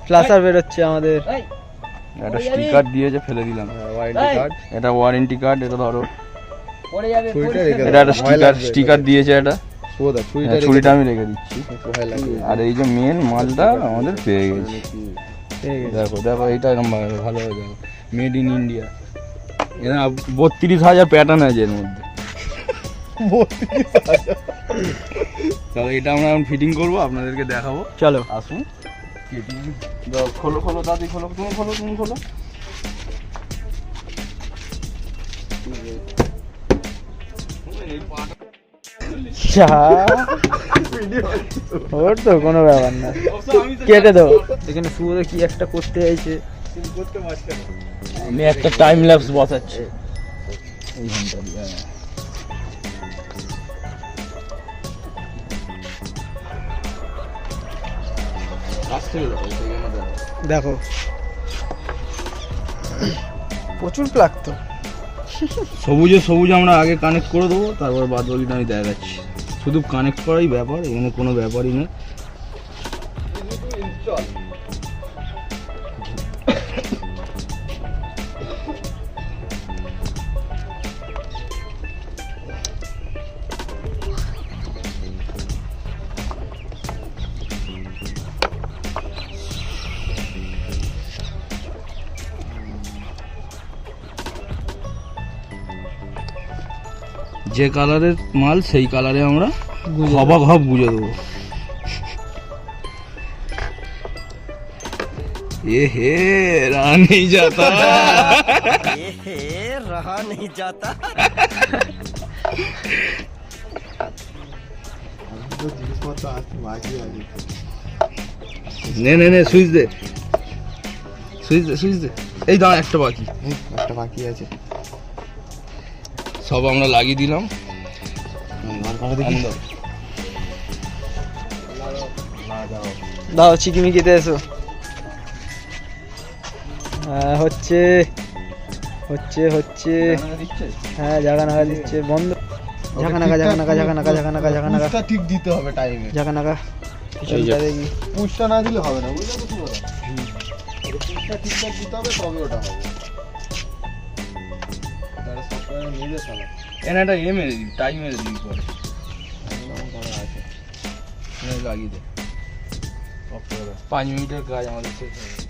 Flasher বের হচ্ছে আমাদের। একটা স্টিকার দিয়েছে, ফেলে দিলাম। ওয়ারেন্টি কার্ড, এটা ওয়ারেন্টি কার্ড, এটা ধরো। ছুরিটা রেখে এটা একটা স্টিকার দিয়েছে, এটা ছুরিটা আমি রেখে দিচ্ছি। আর এই যে মেন মালটা আমাদের পেয়ে গেছি। দেখো দেখো, এইটা ভালো হয়ে যাবে, মেড ইন ইন্ডিয়া। এরা 32,000 প্যাটার্ন আছে এর মধ্যে। তাহলে এটা আমরা এখন ফিটিং করবো, আপনাদেরকে দেখাবো। চলো আসুন। খোলো খোলো দাদি, খোলো, তুমি খোলো, তুমি খোলো। ওর তো কোনো ব্যাপার না, কেটে দাও। এখানে শুয়ে কি একটা করতে চাইছে। আমি একটা টাইম ল্যাপস বসাচ্ছি এইখানটা দিয়ে। দেখো প্রচুর প্লাগ তো। সবুজে সবুজ আমরা আগে কানেক্ট করে দেবো, তারপর বাদ বাকিটা আমি দেখাচ্ছি। শুধু কানেক্ট করাই ব্যাপার, এখানে কোনো ব্যাপারই নেই। যে কালারের মাল সেই কালারে আমরা হবা ঘব গুঁজে দেবো। এ হে रहा नहीं जाता, ये है रहा नहीं जाता। নে নে নে, সুইচ দে, সুইচ দে, সুইচ দে। এই দাঁড়া, একটা বাকি আছে। সব আমরা লাগিয়ে দিলাম। দাও চিকিমিকিতে এসো। হ্যাঁ হচ্ছে হচ্ছে হচ্ছে, হ্যাঁ জাগা নাগা দিচ্ছে, বন্ধ। ঝাঁকা নাগা ঝাঁকা নাগা ঝাঁকা নাগা ঝাঁকা নাগা ঝাঁকা নাগা, ঠিক দিতে হবে টাইমে। ঝাঁকা নাগা পিছনটা দেখি। পুশটা না দিলে হবে না, বুঝলে তো? পুশটা ঠিকঠাক দিতে হবে, তবে ওটা হবে। তারা সফটওয়্যার নিবে শালা। এনে একটা মেরে দিই, টাইম মেরে দিই পরে। আছে লাগিয়ে দে। 5 মিনিটের কাজ আমাদের শেষ হয়ে গেছে।